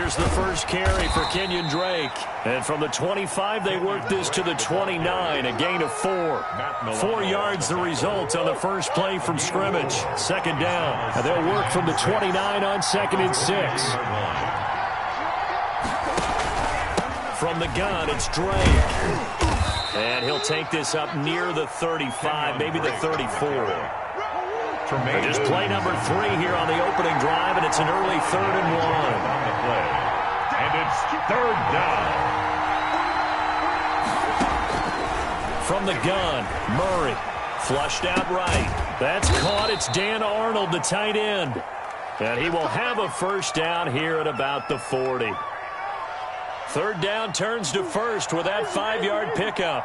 There's the first carry for Kenyon Drake. And from the 25, they work this to the 29, a gain of 4. 4 yards the result on the first play from scrimmage. Second down. And they'll work from the 29 on 2nd and 6. From the gun, it's Drake. And he'll take this up near the 35, maybe the 34. Just play number 3 here on the opening drive, and it's an early 3rd and 1. And it's 3rd down. From the gun, Murray. Flushed out right. That's caught. It's Dan Arnold, the tight end. And he will have a first down here at about the 40. 3rd down turns to 1st with that 5-yard pickup.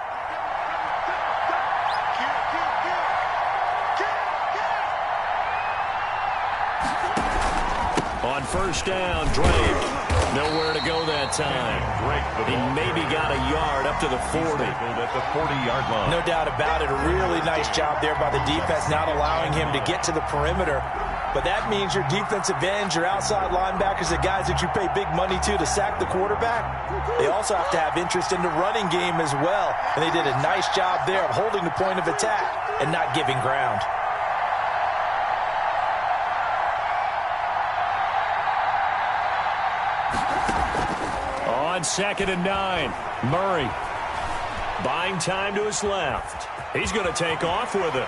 On 1st down, Drake. Nowhere to go that time. He maybe got a yard up to the 40. At the 40-yard line. No doubt about it. A really nice job there by the defense, not allowing him to get to the perimeter. But that means your defensive ends, your outside linebackers, the guys that you pay big money to sack the quarterback, they also have to have interest in the running game as well. And they did a nice job there of holding the point of attack and not giving ground. On 2nd and 9, Murray buying time to his left. He's going to take off with it.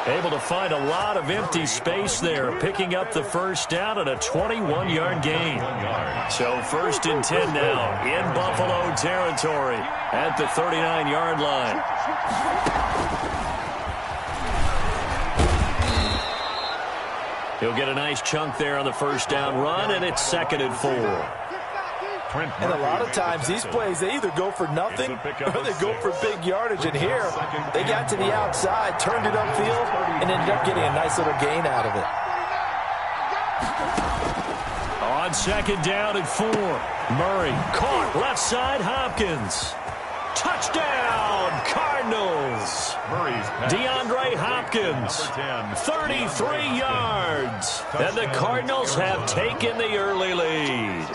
Able to find a lot of empty space there, picking up the first down at a 21-yard gain. So 1st and 10 now in Buffalo territory at the 39-yard line. He'll get a nice chunk there on the first down run, and it's 2nd and 4. And a lot of times these plays, they either go for nothing or they go for big yardage. And here, they got to the outside, turned it upfield, and ended up getting a nice little gain out of it. On 2nd down and 4, Murray caught left side, Hopkins. Touchdown, Cardinals. DeAndre Hopkins, 33 yards. And the Cardinals have taken the early lead.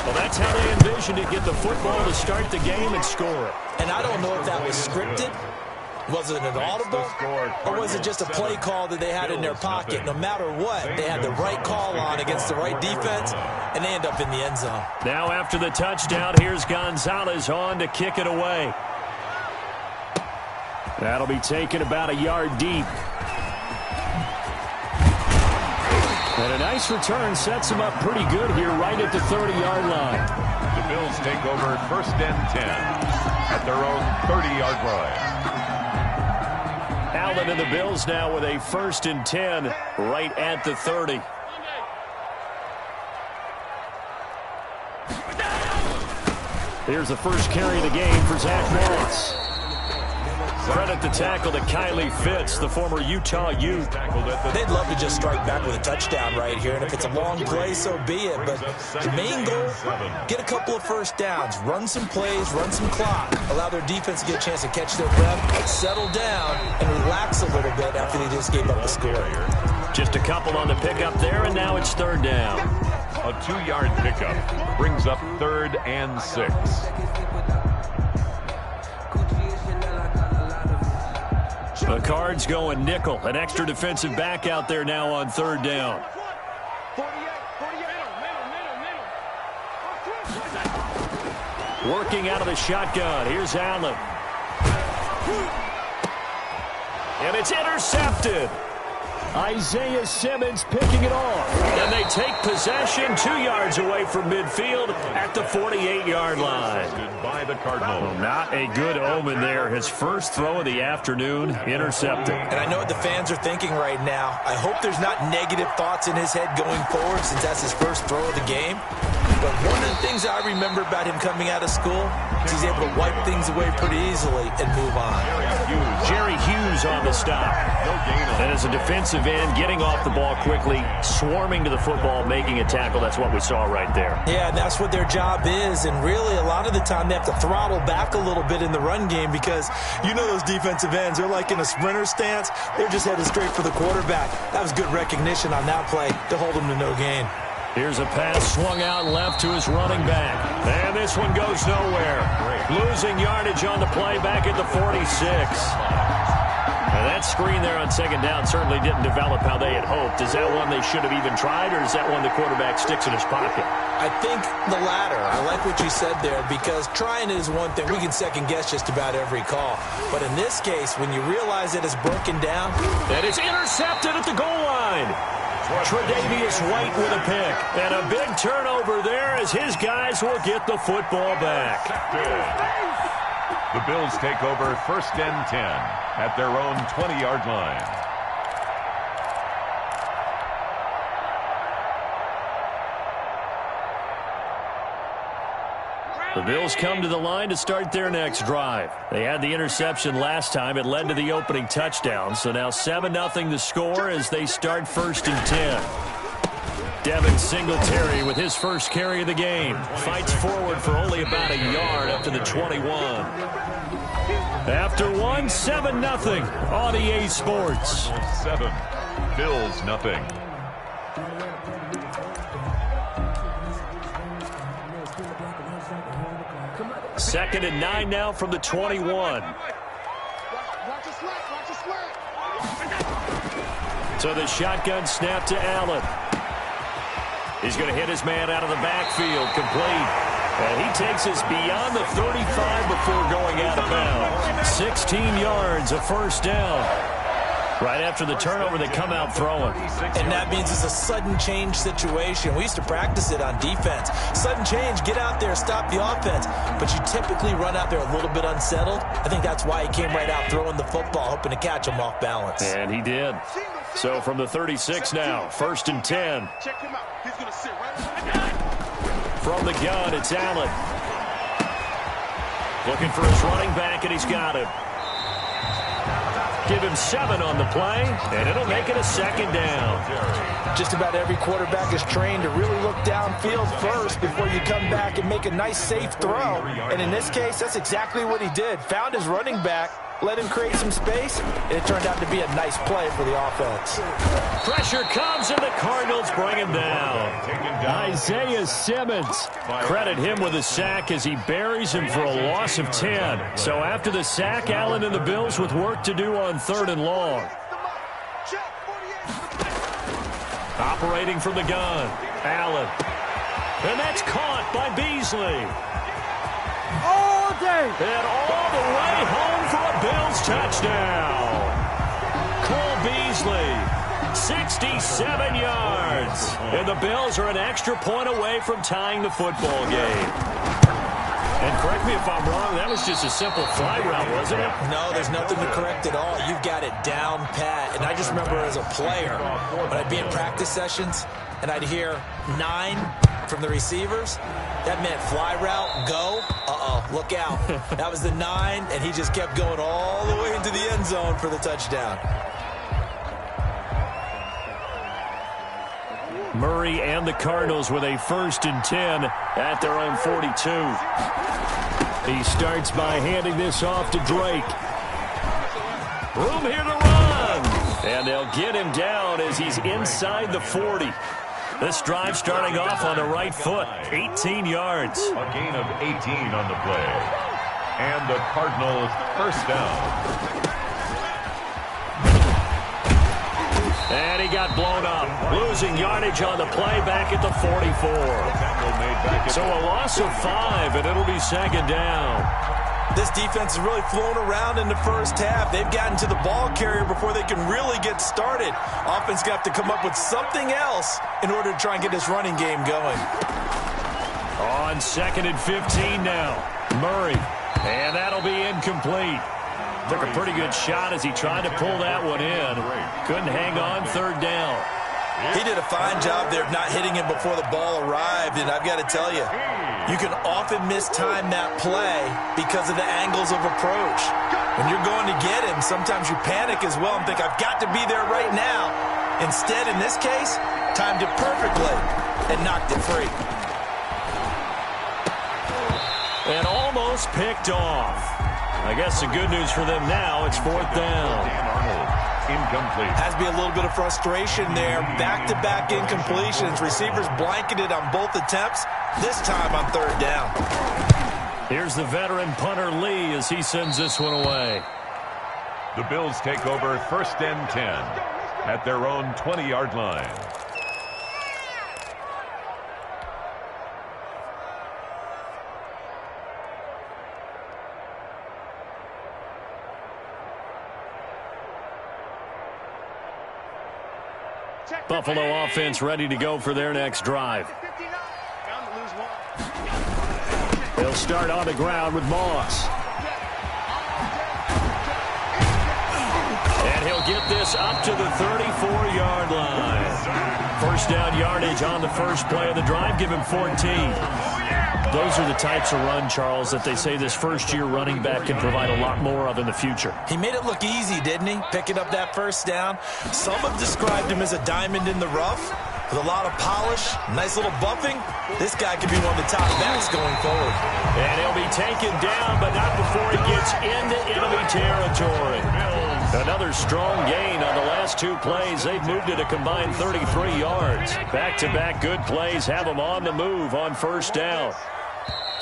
Well, that's how they envisioned it, get the football to start the game and score it. And I don't know if that was scripted. Was it an audible? Or was it just a play call that they had in their pocket? No matter what, they had the right call on against the right defense, and they end up in the end zone. Now after the touchdown, here's Gonzalez on to kick it away. That'll be taken about a yard deep. And a nice return sets him up pretty good here right at the 30-yard line. The Bills take over 1st and 10 at their own 30-yard line. Allen and the Bills now with a 1st and 10 right at the 30. Here's the first carry of the game for Zach Moss. Credit the tackle to Kylie Fitz, the former Utah Ute. They'd love to just strike back with a touchdown right here, and if it's a long play, so be it. But the main goal, get a couple of first downs, run some plays, run some clock, allow their defense to get a chance to catch their breath, settle down, and relax a little bit after they just gave up the score. Just a couple on the pickup there, and now it's 3rd down. A 2-yard pickup brings up 3rd and 6. The Cards going nickel. An extra defensive back out there now on 3rd down. Working out of the shotgun. Here's Allen. And it's intercepted. Isaiah Simmons picking it off. And they take possession 2 yards away from midfield at the 48-yard line. By the Cardinals. Well, not a good omen there. His first throw of the afternoon intercepted. And I know what the fans are thinking right now. I hope there's not negative thoughts in his head going forward since that's his first throw of the game. But one of the things I remember about him coming out of school is he's able to wipe things away pretty easily and move on. Jerry Hughes on the stop. And as a defensive end, getting off the ball quickly, swarming to the football, making a tackle. That's what we saw right there. Yeah, and that's what their job is. And really, a lot of the time, they have to throttle back a little bit in the run game because you know those defensive ends, they're like in a sprinter stance. They're just headed straight for the quarterback. That was good recognition on that play to hold him to no gain. Here's a pass swung out left to his running back. And this one goes nowhere. Losing yardage on the play back at the 46. Now that screen there on second down certainly didn't develop how they had hoped. Is that one they should have even tried, or is that one the quarterback sticks in his pocket? I think the latter. I like what you said there, because trying is one thing. We can second-guess just about every call. But in this case, when you realize that it's broken down. That is intercepted at the goal line. Tre'Davious White with a pick. And a big turnover there as his guys will get the football back. The Bills take over 1st and 10 at their own 20-yard line. The Bills come to the line to start their next drive. They had the interception last time. It led to the opening touchdown. So now 7-0 the score as they start 1st and 10. Devin Singletary with his first carry of the game. Fights forward for only about a yard up to the 21. After one, 7-0 on EA Sports. 7, Bills nothing. Second and 9 now from the 21. So the shotgun snap to Allen. He's going to hit his man out of the backfield, complete. And he takes us beyond the 35 before going out of bounds. 16 yards, a first down. Right after the turnover, they come out throwing. And that means it's a sudden change situation. We used to practice it on defense. Sudden change, get out there, stop the offense. But you typically run out there a little bit unsettled. I think that's why he came right out throwing the football, hoping to catch him off balance. And he did. So from the 36 now, 1st and 10. Check him out. He's going to sit right. From the gun, it's Allen. Looking for his running back, and he's got him. Give him 7 on the play, and it'll make it a second down. Just about every quarterback is trained to really look downfield first before you come back and make a nice, safe throw. And in this case, that's exactly what he did. Found his running back, let him create some space, and it turned out to be a nice play for the offense. Pressure comes, and the Cardinals bring him down. Isaiah Simmons. Credit him with a sack as he buries him for a loss of 10. So after the sack, Allen and the Bills with work to do on 3rd and long. Operating from the gun, Allen. And that's caught by Beasley. All day. And all the way home for a Bills touchdown. Cole Beasley, 67 yards. And the Bills are an extra point away from tying the football game. And correct me if I'm wrong, that was just a simple fly route, wasn't it? No, there's nothing to correct at all. You've got it down pat. And I just remember as a player, when I'd be in practice sessions, and I'd hear 9 from the receivers, that meant fly route, go. Look out. That was the 9, and he just kept going all the way into the end zone for the touchdown. Murray and the Cardinals with a 1st and 10 at their own 42. He starts by handing this off to Drake. Room here to run. And they'll get him down as he's inside the 40. This drive starting off on the right foot, 18 yards. A gain of 18 on the play. And the Cardinals first down. And he got blown up. Losing yardage on the play back at the 44. So a loss of 5, and it'll be second down. This defense has really flown around in the first half. They've gotten to the ball carrier before they can really get started. Offense got to come up with something else in order to try and get this running game going. On 2nd and 15 now. Murray. And that'll be incomplete. Took a pretty good shot as he tried to pull that one in. Couldn't hang on, 3rd down. He did a fine job there of not hitting him before the ball arrived, and I've got to tell you, you can often mistime that play because of the angles of approach. When you're going to get him, sometimes you panic as well and think, I've got to be there right now. Instead, in this case, timed it perfectly and knocked it free. And almost picked off. I guess the good news for them now, it's 4th down. incomplete. Has to be a little bit of frustration there. Back-to-back incompletions. Receivers blanketed on both attempts. This time on third down. Here's the veteran punter Lee as he sends this one away. The Bills take over 1st and 10 at their own 20-yard line. Buffalo offense ready to go for their next drive. They'll start on the ground with Moss. And he'll get this up to the 34-yard line. First down yardage on the first play of the drive. Give him 14. Those are the types of run, Charles, that they say this first-year running back can provide a lot more of in the future. He made it look easy, didn't he? Picking up that first down. Some have described him as a diamond in the rough with a lot of polish, nice little buffing. This guy could be one of the top backs going forward. And he'll be taken down, but not before he gets into enemy territory. Another strong gain on the last two plays. They've moved it a combined 33 yards. Back-to-back good plays have them on the move on first down.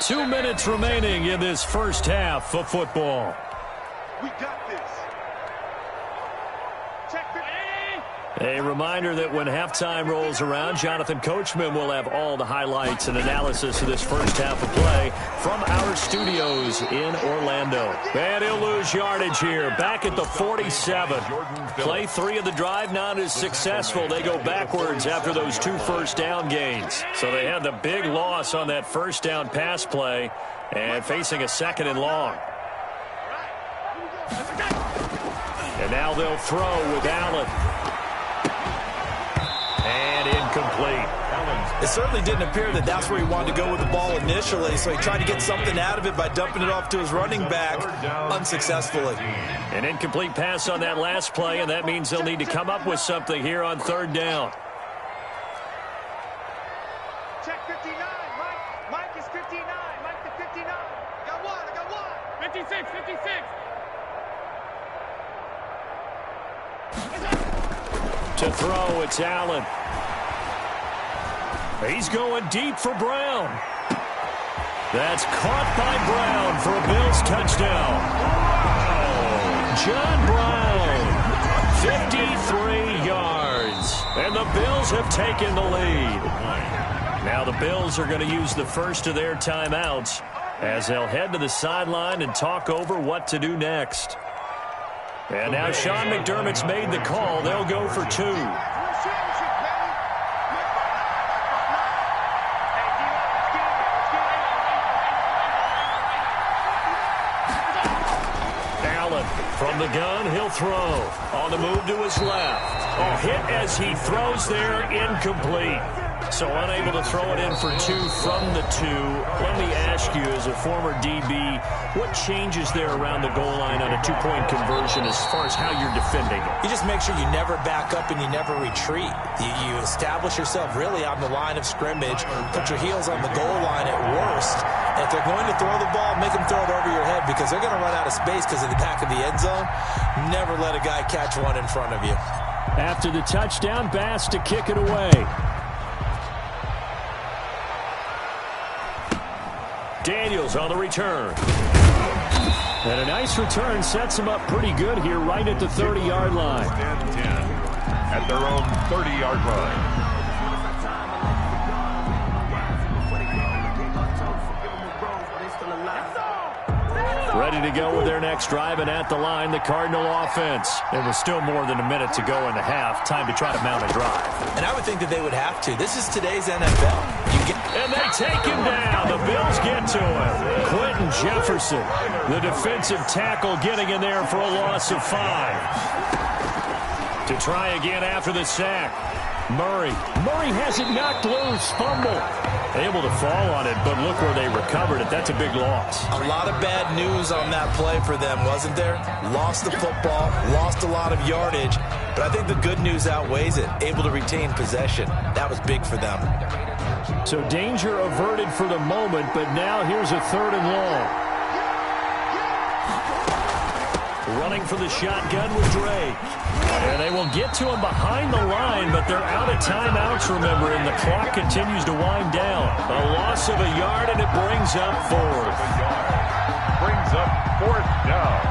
2 minutes remaining in this first half of football. We got this. Check 50. A reminder that when halftime rolls around, Jonathan Coachman will have all the highlights and analysis of this first half of play from our studios in Orlando. And he'll lose yardage here, back at the 47. Play 3 of the drive not as successful. They go backwards after those 2 first down gains. So they had the big loss on that first down pass play and facing a 2nd and long. And now they'll throw with Allen. And incomplete. It certainly didn't appear that that's where he wanted to go with the ball initially, so he tried to get something out of it by dumping it off to his running back unsuccessfly. An incomplete pass on that last play, and that means they'll need to come up with something here on third down. Check 59. Mike is 59. Mike the 59. I got one. 56. To throw, it's Allen. He's going deep for Brown. That's caught by Brown for a Bills touchdown. John Brown, 53 yards. And the Bills have taken the lead. Now the Bills are going to use the first of their timeouts as they'll head to the sideline and talk over what to do next. And now Sean McDermott's made the call. They'll go for 2. Allen from the gun, he'll throw. On the move to his left. A hit as he throws there, incomplete. So unable to throw it in for 2 from the 2. Let me ask you, as a former DB, what changes there around the goal line on a 2-point conversion as far as how you're defending it? You just make sure you never back up and you never retreat. You establish yourself really on the line of scrimmage, put your heels on the goal line at worst. And if they're going to throw the ball, make them throw it over your head because they're going to run out of space because of the back of the end zone. Never let a guy catch one in front of you. After the touchdown, Bass to kick it away. Daniels on the return. And a nice return sets him up pretty good here right at the 30-yard line. 10 at their own 30-yard line. Ready to go with their next drive, and at the line, the Cardinal offense. There was still more than a minute to go in the half. Time to try to mount a drive. And I would think that they would have to. This is today's NFL. And they take him down. The Bills get to him. Quentin Jefferson, the defensive tackle, getting in there for a loss of 5. To try again after the sack. Murray has it knocked loose. Fumble. Able to fall on it, but look where they recovered it. That's a big loss. A lot of bad news on that play for them, wasn't there? Lost the football, lost a lot of yardage, but I think the good news outweighs it. Able to retain possession. That was big for them. So danger averted for the moment, but now here's a 3rd and long. running for the shotgun with Drake. And they will get to him behind the line, but they're out of timeouts, remember, and the clock continues to wind down. A loss of a yard, and it brings up fourth. Brings up fourth down.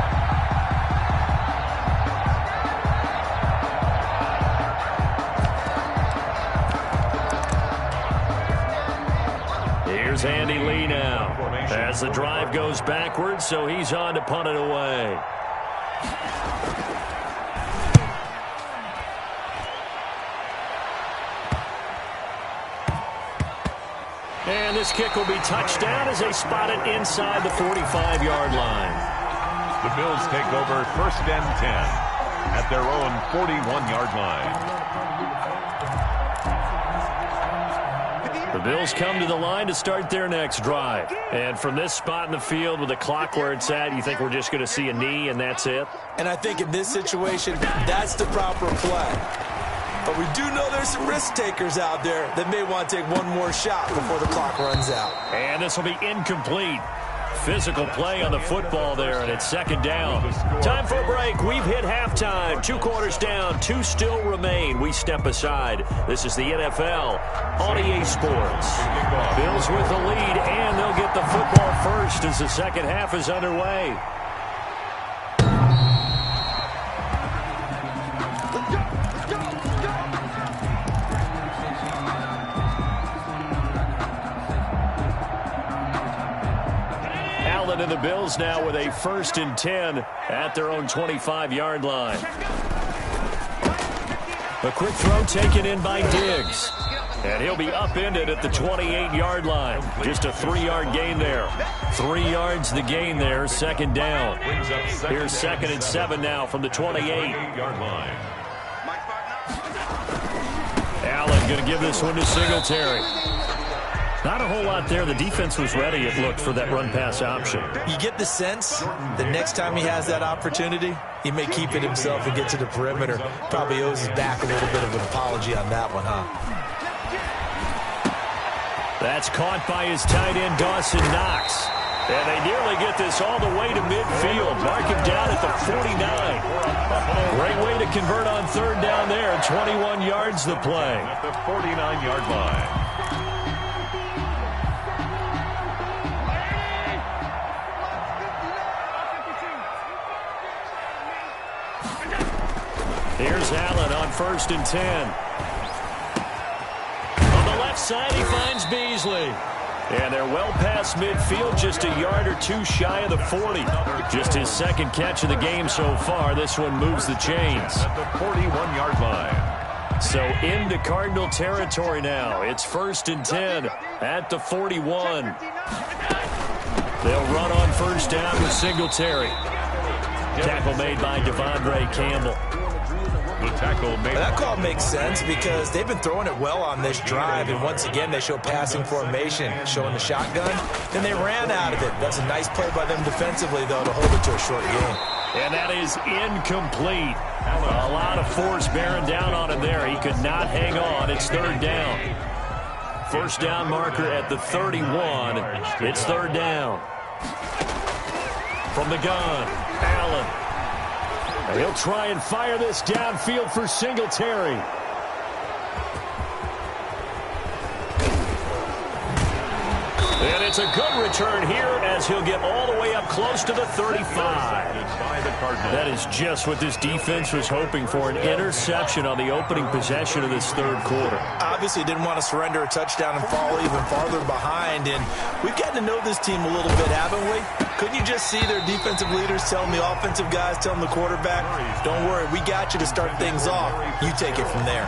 Here's Andy Lee now as the drive goes backwards, so he's on to punt it away. And this kick will be touchdown as they spot it inside the 45-yard line. The Bills take over first and 10 at their own 41-yard line. The Bills come to the line to start their next drive. And from this spot in the field with the clock where it's at, you think we're just going to see a knee and that's it? And I think in this situation, that's the proper play. But we do know there's some risk takers out there that may want to take one more shot before the clock runs out. And this will be incomplete. Physical play on the football there, and it's second down. Time for a break. We've hit halftime. 2 quarters down, 2 still remain. We step aside. This is the NFL on EA Sports. Bills with the lead, and they'll get the football first as the second half is underway. And the Bills now with a 1st and 10 at their own 25-yard line. A quick throw taken in by Diggs. And he'll be upended at the 28-yard line. Just a 3-yard gain there. 3 yards the gain there, second down. Here's 2nd and 7 now from the 28-yard line. Allen going to give this one to Singletary. Not a whole lot there. The defense was ready, it looked, for that run-pass option. You get the sense that next time he has that opportunity, he may keep it himself and get to the perimeter. Probably owes his back a little bit of an apology on that one, huh? That's caught by his tight end, Dawson Knox. And they nearly get this all the way to midfield. Mark him down at the 49. Great way to convert on 3rd down there. 21 yards the play. At the 49-yard line. Here's Allen on 1st and 10. On the left side, he finds Beasley. And they're well past midfield, just a yard or 2 shy of the 40. Just his 2nd catch of the game so far. This one moves the chains. At the 41-yard line. So into Cardinal territory now. It's 1st and 10 at the 41. They'll run on 1st down with Singletary. Tackle made by Devondre Campbell. The tackle made. That call makes sense because they've been throwing it well on this drive, and once again they show passing formation, showing the shotgun, and they ran out of it. That's a nice play by them defensively, though, to hold it to a short game. And that is incomplete. A lot of force bearing down on him there. He could not hang on. It's 3rd down. 1st down marker at the 31. It's 3rd down. From the gun, Allen. And he'll try and fire this downfield for Singletary. And it's a good return here as he'll get all the way up close to the 35. That is just what this defense was hoping for, an interception on the opening possession of this 3rd quarter. Obviously didn't want to surrender a touchdown and fall even farther behind, and we've gotten to know this team a little bit, haven't we? Couldn't you just see their defensive leaders telling the offensive guys, telling the quarterback, don't worry, we got you to start things off. You take it from there.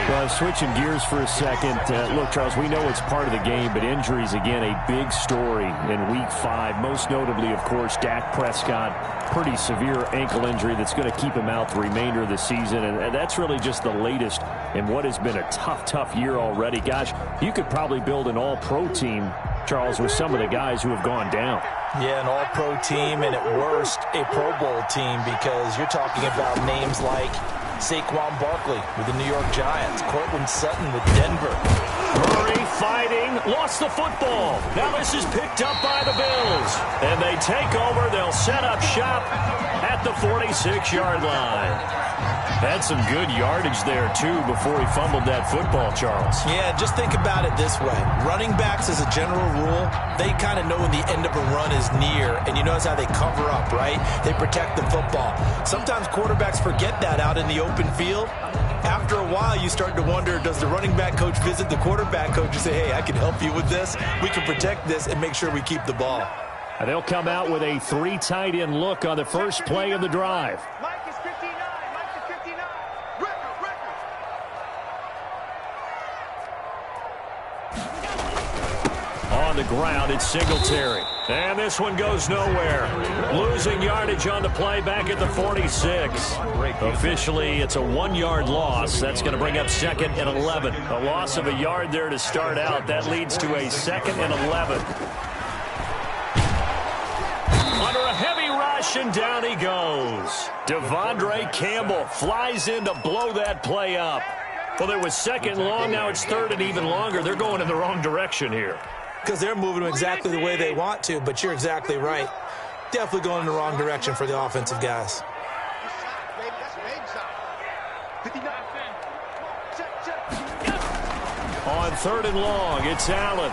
Well, switching gears for a second. Look, Charles, we know it's part of the game, but injuries, again, a big story in Week 5. Most notably, of course, Dak Prescott. Pretty severe ankle injury that's going to keep him out the remainder of the season, and that's really just the latest in what has been a tough year already. Gosh, you could probably build an all-pro team, Charles, with some of the guys who have gone down. Yeah, an all-pro team, and at worst, a Pro Bowl team, because you're talking about names like Saquon Barkley with the New York Giants, Cortland Sutton with Denver. Murray fighting, lost the football. Now this is picked up by the Bills. And they take over, they'll set up shop at at the 46-yard line. Had some good yardage there, too, before he fumbled that football, Charles. Yeah, just think about it this way. Running backs, as a general rule, they kind of know when the end of a run is near, and you notice how they cover up, right? They protect the football. Sometimes quarterbacks forget that out in the open field. After a while, you start to wonder, does the running back coach visit the quarterback coach and say, hey, I can help you with this? We can protect this and make sure we keep the ball. And they'll come out with a 3 tight end look on the first play of the drive. Mike is 59. Mike is 59. Record. On the ground, it's Singletary. And this one goes nowhere. Losing yardage on the play back at the 46. Officially, it's a 1-yard loss. That's going to bring up 2nd and 11. A loss of a yard there to start out. That leads to a 2nd and 11. Under a heavy rush, and down he goes. Devondre Campbell flies in to blow that play up. Well, it was 2nd long. Now it's 3rd and even longer. They're going in the wrong direction here. Because they're moving them exactly the way they want to, but you're exactly right. Definitely going in the wrong direction for the offensive guys. On 3rd and long, it's Allen.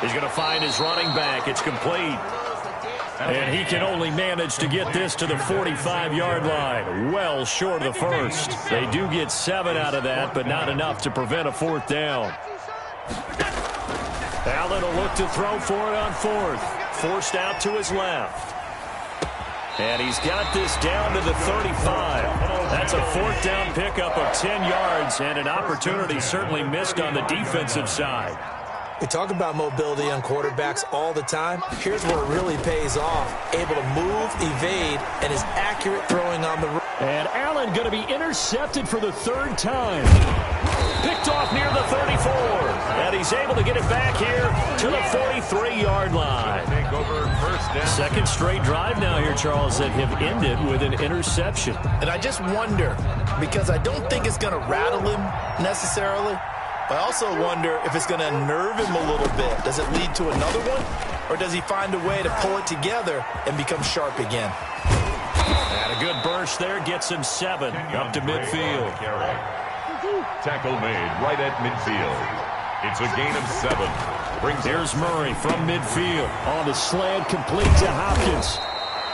He's going to find his running back. It's complete. And he can only manage to get this to the 45-yard line. Well short of the first. They do get 7 out of that, but not enough to prevent a 4th down. Allen will look to throw for it on 4th. Forced out to his left. And he's got this down to the 35. That's a 4th down pickup of 10 yards, and an opportunity certainly missed on the defensive side. We talk about mobility on quarterbacks all the time. Here's where it really pays off. Able to move, evade, and is accurate throwing on the run. And Allen going to be intercepted for the 3rd time. Picked off near the 34. And he's able to get it back here to the 43-yard line. 2nd straight drive now here, Charles, that have ended with an interception. And I just wonder, because I don't think it's going to rattle him necessarily, I also wonder if it's going to unnerve him a little bit. Does it lead to another one? Or does he find a way to pull it together and become sharp again? And a good burst there gets him 7 up to midfield. Tackle made right at midfield. It's a gain of 7. Here's Murray from midfield. On the slant, complete to Hopkins.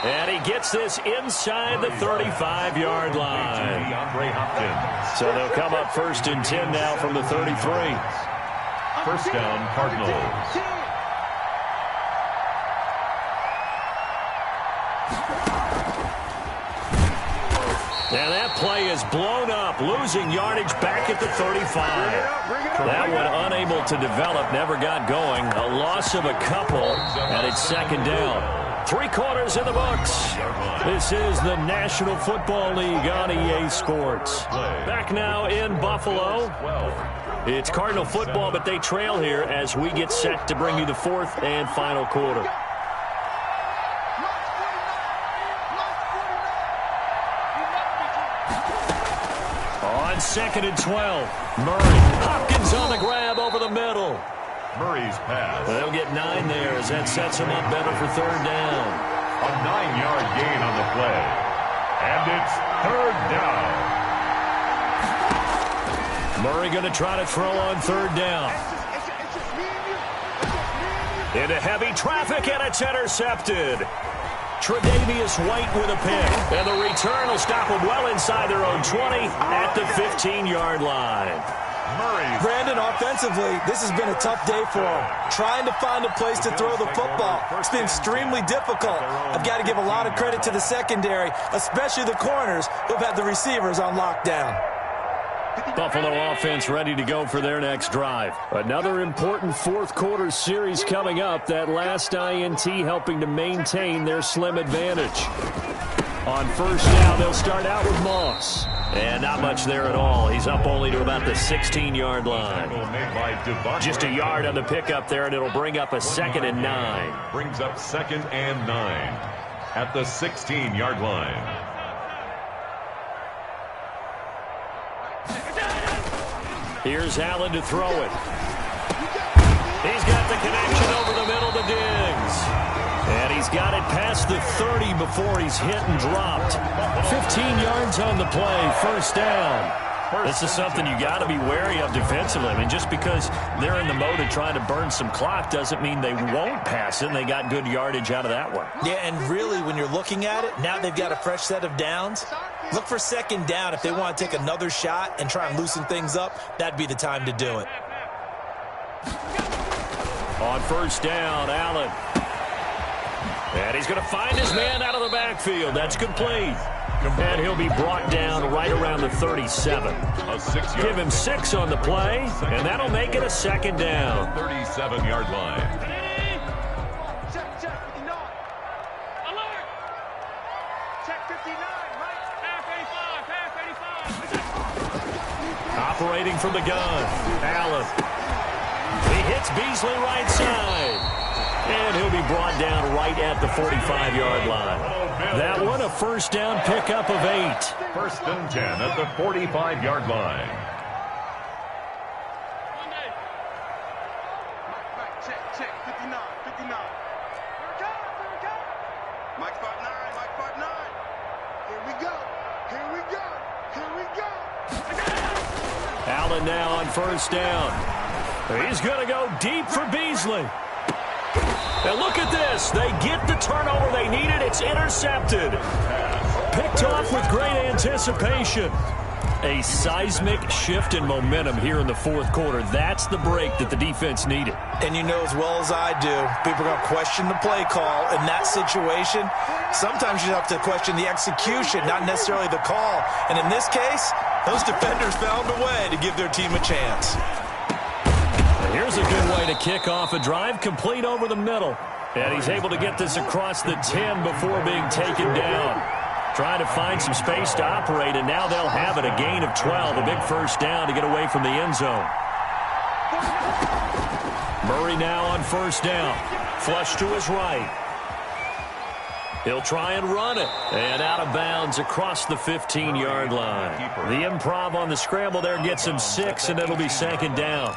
And he gets this inside the 35-yard line. So they'll come up 1st and 10 now from the 33. 1st down, Cardinals. And that play is blown up, losing yardage back at the 35. That one unable to develop, never got going. A loss of a couple, and it's 2nd down. 3 quarters in the books. This is the National Football League on EA Sports. Back now in Buffalo. It's Cardinal football, but they trail here as we get set to bring you the 4th and final quarter. On 2nd and 12, Murray. Hopkins on the grab over the middle. Murray's pass. They'll get 9 there as that sets them up better for 3rd down. A 9-yard gain on the play. And it's 3rd down. Murray going to try to throw on 3rd down. Into heavy traffic, and it's intercepted. Tre'Davious White with a pick. And the return will stop them well inside their own 20 at the 15-yard line. Brandon, offensively, this has been a tough day for him. Trying to find a place to throw the football. It's been extremely difficult. I've got to give a lot of credit to the secondary, especially the corners who've had the receivers on lockdown. Buffalo offense ready to go for their next drive. Another important 4th quarter series coming up. That last INT helping to maintain their slim advantage. On 1st down, they'll start out with Moss. And not much there at all. He's up only to about the 16-yard line. Just a yard on the pickup there, and it'll bring up a 2nd and 9. Brings up 2nd and 9 at the 16-yard line. Here's Allen to throw it. He's got the connection over the middle to Diggs. And he's got it past the 30 before he's hit and dropped. 15 yards on the play, first down. This is something you got to be wary of defensively. I mean, just because they're in the mode of trying to burn some clock doesn't mean they won't pass it, and they got good yardage out of that one. Yeah, and really, when you're looking at it, now they've got a fresh set of downs. Look for second down if they want to take another shot and try and loosen things up. That'd be the time to do it. On first down, Allen. And he's going to find his man out of the backfield. That's complete. And he'll be brought down right around the 37. Give him 6 on the play, and that'll make it a second down. 37-yard line. Check, 59. Alert! Check 59, Mike. Half 85, Operating from the gun, Allen. He hits Beasley right side. And he'll be brought down right at the 45-yard line. That one a first down pickup of 8. First and 10 at the 45-yard line. Mike, check, 59. Here we go. Mike 59, Mike 59. Here we go. Allen now on first down. He's going to go deep for Beasley. And look at this. They get the turnover they needed. It's intercepted. Picked off with great anticipation. A seismic shift in momentum here in the fourth quarter. That's the break that the defense needed. And you know as well as I do, people are going to question the play call in that situation. Sometimes you have to question the execution, not necessarily the call. And in this case, those defenders found a way to give their team a chance. Here's a good way to kick off a drive, complete over the middle. And he's able to get this across the 10 before being taken down. Trying to find some space to operate, and now they'll have it, a gain of 12, a big first down to get away from the end zone. Murray now on first down. Flush to his right. He'll try and run it. And out of bounds across the 15-yard line. The improv on the scramble there gets him 6, and it'll be second down.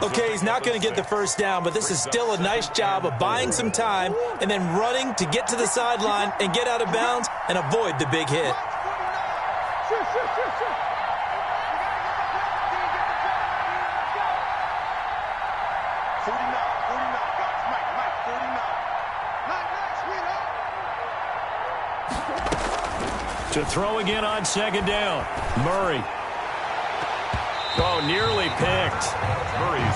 Okay, he's not going to get the first down, but this is still a nice job of buying some time and then running to get to the sideline and get out of bounds and avoid the big hit. To throw again on second down. Murray. Oh, nearly picked.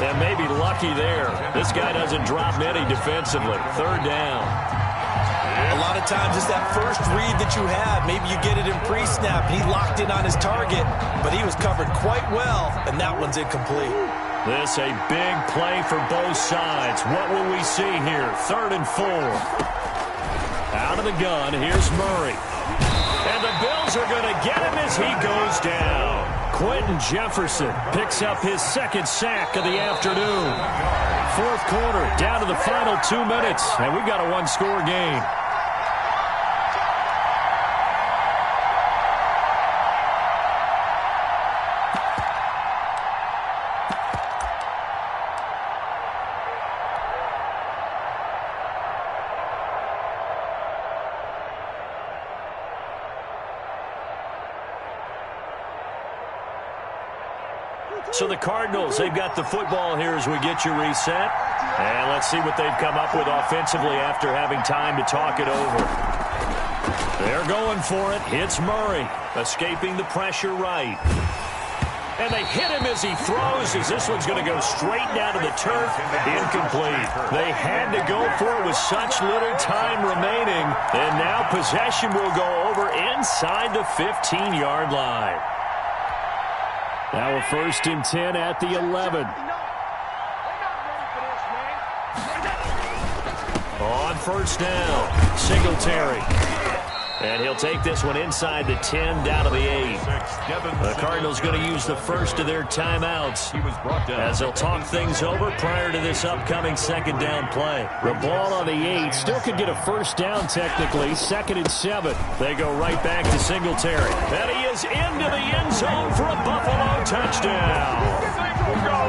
And maybe lucky there. This guy doesn't drop many defensively. Third down. A lot of times it's that first read that you have. Maybe you get it in pre-snap. He locked in on his target, but he was covered quite well, and that one's incomplete. This a big play for both sides. What will we see here? 3rd and 4. Out of the gun, here's Murray. And the Bills are going to get him as he goes down. Quentin Jefferson picks up his 2nd sack of the afternoon. Fourth quarter, down to the final 2 minutes, and we've got a one-score game. So the Cardinals, they've got the football here as we get you reset. And let's see what they've come up with offensively after having time to talk it over. They're going for it. Hits Murray, escaping the pressure right. And they hit him as he throws, as this one's going to go straight down to the turf. Incomplete. They had to go for it with such little time remaining. And now possession will go over inside the 15-yard line. Now a 1st and 10 at the 11. On first down, Singletary. And he'll take this one inside the 10, down to the 8. The Cardinals going to use the first of their timeouts as they'll talk things over prior to this upcoming 2nd down play. The ball on the 8 still could get a first down technically. 2nd and 7. They go right back to Singletary. And he is into the end zone for a Buffalo touchdown.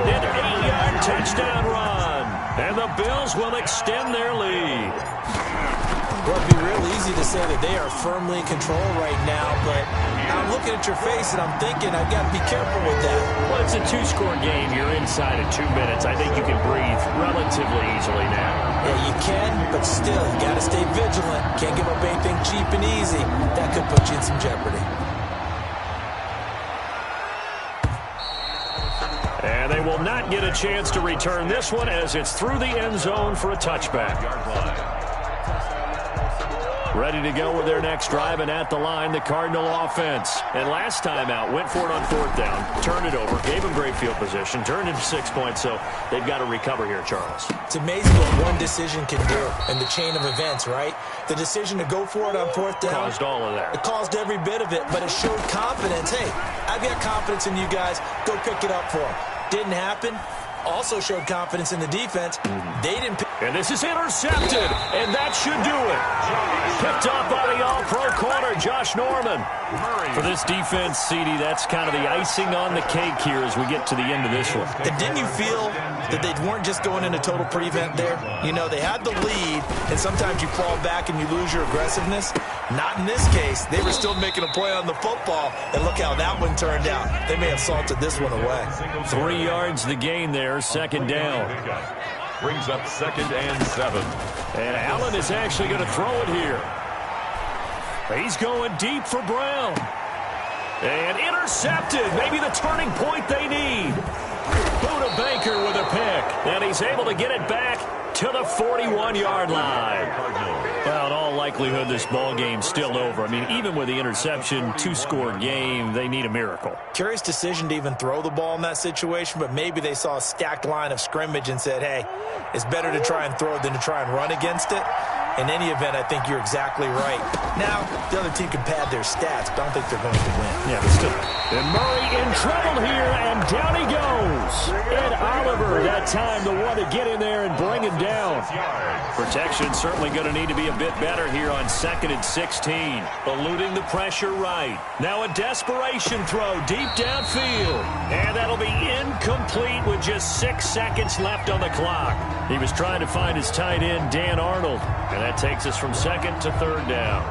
An 8-yard touchdown run. And the Bills will extend their lead. Well, it'd be real easy to say that they are firmly in control right now, but I'm looking at your face and I'm thinking I've got to be careful with that. Well, it's a two-score game. You're inside of 2 minutes. I think you can breathe relatively easily now. Yeah, you can, but still, you got to stay vigilant. Can't give up anything cheap and easy. That could put you in some jeopardy. And they will not get a chance to return this one as it's through the end zone for a touchback. Ready to go with their next drive, and at the line, the Cardinal offense. And last time out, went for it on 4th down, turned it over, gave them great field position, turned into 6 points, so they've got to recover here, Charles. It's amazing what one decision can do in the chain of events, right? The decision to go for it on 4th down. Caused all of that. It caused every bit of it, but it showed confidence. Hey, I've got confidence in you guys. Go pick it up for them. Didn't happen. Also showed confidence in the defense. They didn't pick. And this is intercepted, and that should do it. Picked up by the all-pro corner, Josh Norman. For this defense, CD, that's kind of the icing on the cake here as we get to the end of this one. And didn't you feel that they weren't just going into total prevent there? You know, they had the lead, and sometimes you fall back and you lose your aggressiveness. Not in this case. They were still making a play on the football, and look how that one turned out. They may have salted this one away. 3 yards the gain there, 2nd down. Brings up 2nd and 7. And Allen is actually going to throw it here. He's going deep for Brown. And intercepted. Maybe the turning point they need. Buda Baker with a pick. And he's able to get it back to the 41-yard line. Well, in all likelihood, this ball game's still over. I mean, even with the interception, 2-score game, they need a miracle. Curious decision to even throw the ball in that situation, but maybe they saw a stacked line of scrimmage and said, hey, it's better to try and throw than to try and run against it. In any event, I think you're exactly right. Now, the other team can pad their stats, but I don't think they're going to win. Yeah, but still. And Murray in trouble here, and down he goes. And Oliver, that time, the one to get in there and bring him down. Protection certainly going to need to be a bit better here on 2nd and 16. Eluding the pressure right. Now a desperation throw deep downfield. And that'll be incomplete with just 6 seconds left on the clock. He was trying to find his tight end, Dan Arnold. And that takes us from 2nd to 3rd down.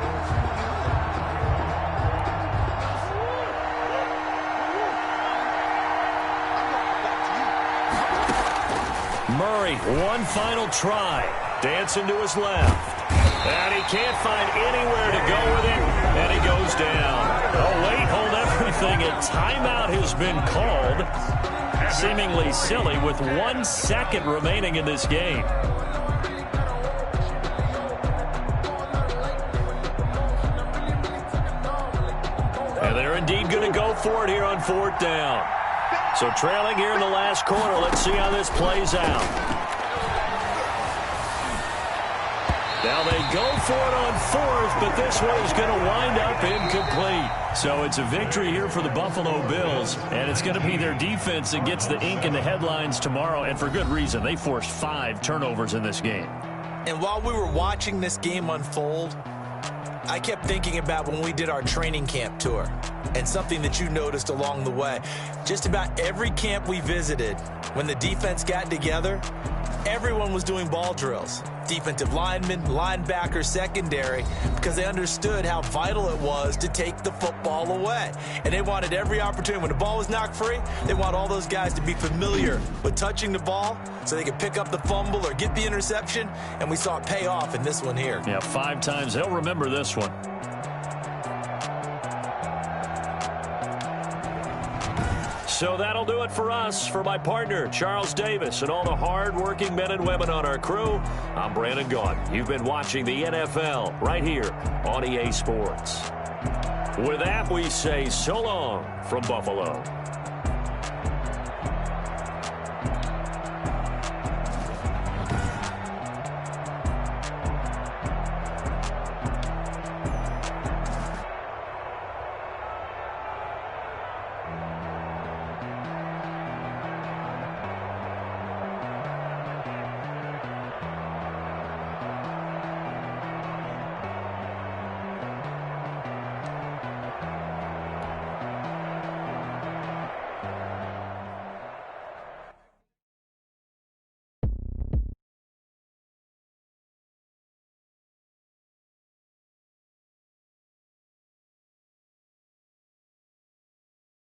Murray, one final try. Dancing to his left. And he can't find anywhere to go with it. And he goes down. Oh, wait, hold everything. A timeout has been called. Seemingly silly with 1 second remaining in this game. And they're indeed going to go for it here on 4th down. So trailing here in the last quarter. Let's see how this plays out. Now they go for it on 4th, but this one is going to wind up incomplete. So it's a victory here for the Buffalo Bills, and it's going to be their defense that gets the ink in the headlines tomorrow, and for good reason. They forced 5 turnovers in this game. And while we were watching this game unfold, I kept thinking about when we did our training camp tour and something that you noticed along the way. Just about every camp we visited, when the defense got together, everyone was doing ball drills. Defensive linemen, linebackers, secondary, because they understood how vital it was to take the football away. And they wanted every opportunity. When the ball was knocked free, they want all those guys to be familiar with touching the ball so they could pick up the fumble or get the interception, and we saw it pay off in this one here. Yeah, 5 times. They'll remember this one. So that'll do it for us. For my partner, Charles Davis, and all the hard-working men and women on our crew, I'm Brandon Gaudin. You've been watching the NFL right here on EA Sports. With that, we say so long from Buffalo.